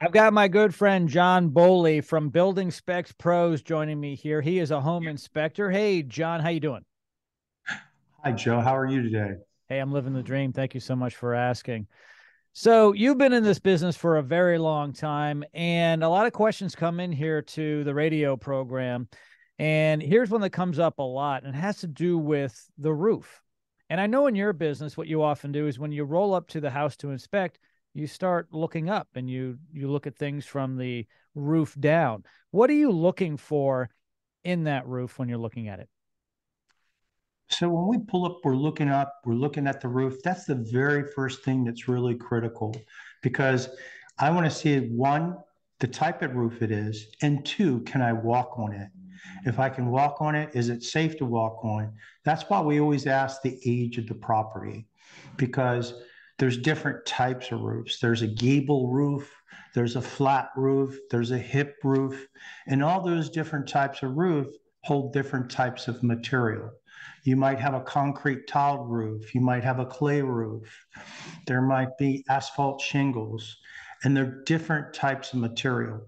I've got my good friend John Boley from Building Specs Pros joining me here. He is a home inspector. Hey, John, how you doing? Hi, Joe. How are you today? Hey, I'm living the dream. Thank you so much for asking. So, you've been in this business for a very long time, and a lot of questions come in here to the radio program. And here's one that comes up a lot, and it has to do with the roof. And I know in your business, what you often do is when you roll up to the house to inspect, you start looking up and you look at things from the roof down. What are you looking for in that roof when you're looking at it? So when we pull up, we're looking at the roof. That's the very first thing that's really critical because I want to see one, the type of roof it is, and two, can I walk on it? If I can walk on it, is it safe to walk on? That's why we always ask the age of the property because there's different types of roofs. There's a gable roof, there's a flat roof, there's a hip roof, and all those different types of roof hold different types of material. You might have a concrete tiled roof. You might have a clay roof. There might be asphalt shingles, and they're different types of material.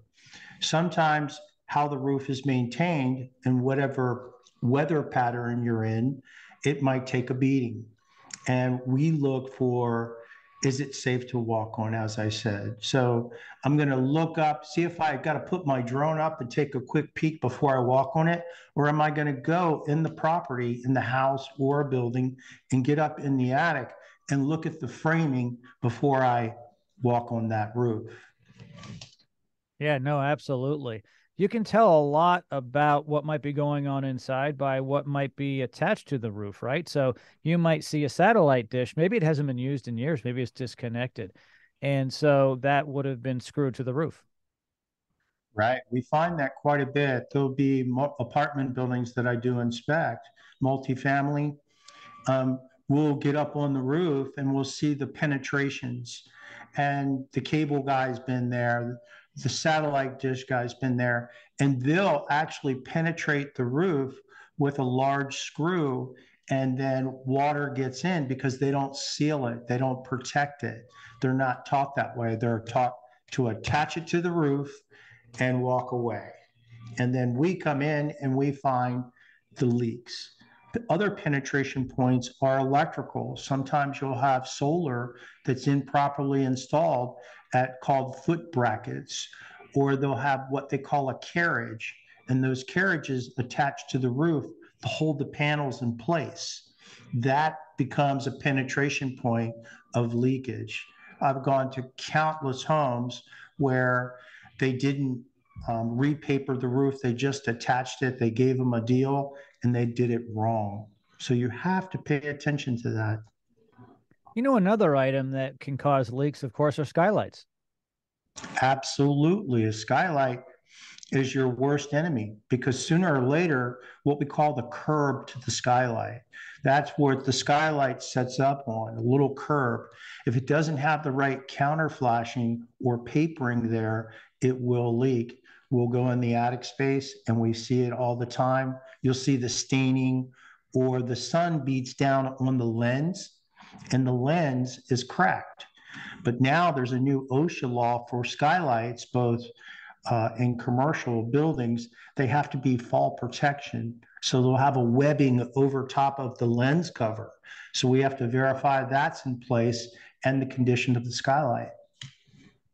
Sometimes how the roof is maintained and whatever weather pattern you're in, it might take a beating. And we look for, is it safe to walk on, as I said. So I'm going to look up, see if I got to put my drone up and take a quick peek before I walk on it, or am I going to go in the property, in the house or a building, and get up in the attic and look at the framing before I walk on that roof. Yeah, no, absolutely. You can tell a lot about what might be going on inside by what might be attached to the roof, right? So you might see a satellite dish. Maybe it hasn't been used in years. Maybe it's disconnected. And so that would have been screwed to the roof. Right. We find that quite a bit. There'll be apartment buildings that I do inspect, multifamily. We'll get up on the roof and we'll see the penetrations. And the cable guy's been there, the satellite dish guy's been there, and they'll actually penetrate the roof with a large screw. And then water gets in because they don't seal it, they don't protect it. They're not taught that way. They're taught to attach it to the roof and walk away. And then we come in and we find the leaks. Other penetration points are electrical. Sometimes you'll have solar that's improperly installed at called foot brackets, or they'll have what they call a carriage, and those carriages attached to the roof to hold the panels in place. That becomes a penetration point of leakage. I've gone to countless homes where they didn't repaper the roof. They just attached it. They gave them a deal and they did it wrong. So you have to pay attention to that. You know, another item that can cause leaks, of course, are skylights. Absolutely. A skylight is your worst enemy because sooner or later, what we call the curb to the skylight, that's what the skylight sets up on, a little curb. If it doesn't have the right counter flashing or papering there, it will leak. We'll go in the attic space and we see it all the time. You'll see the staining or the sun beats down on the lens and the lens is cracked. But now there's a new OSHA law for skylights, both in commercial buildings. They have to be fall protection. So they'll have a webbing over top of the lens cover. So we have to verify that's in place and the condition of the skylight.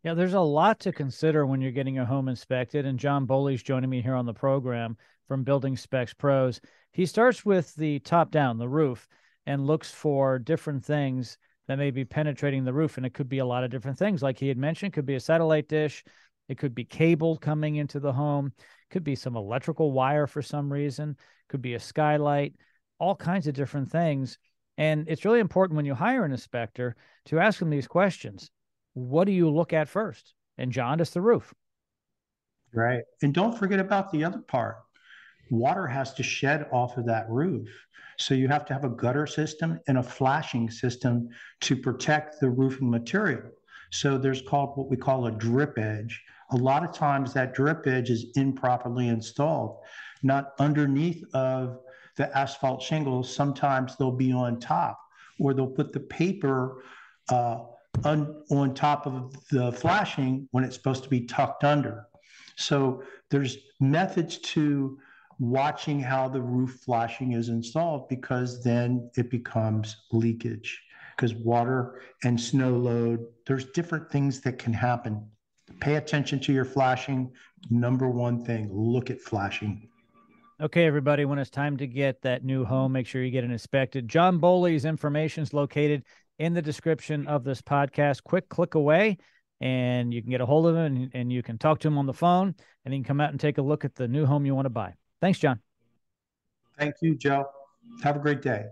Yeah, there's a lot to consider when you're getting a home inspected. And John Boley's joining me here on the program from Building Specs Pros. He starts with the top down, the roof, and looks for different things that may be penetrating the roof. And it could be a lot of different things. Like he had mentioned, could be a satellite dish, it could be cable coming into the home, could be some electrical wire for some reason, could be a skylight, all kinds of different things. And it's really important when you hire an inspector to ask them these questions. What do you look at first? And John, it's the roof. Right. And don't forget about the other part. Water has to shed off of that roof. So you have to have a gutter system and a flashing system to protect the roofing material. So there's called what we call a drip edge. A lot of times that drip edge is improperly installed, not underneath of the asphalt shingles. Sometimes they'll be on top, or they'll put the paper uh, on top of the flashing when it's supposed to be tucked under. So there's methods to watching how the roof flashing is installed, because then it becomes leakage, because water and snow load, there's different things that can happen. Pay attention to your flashing. Number one thing, look at flashing. Okay, everybody, when it's time to get that new home, make sure you get it inspected. John Bowley's information is located in the description of this podcast. Quick click away, and you can get a hold of him, and you can talk to him on the phone, and he can come out and take a look at the new home you want to buy. Thanks, John. Thank you, Joe. Have a great day.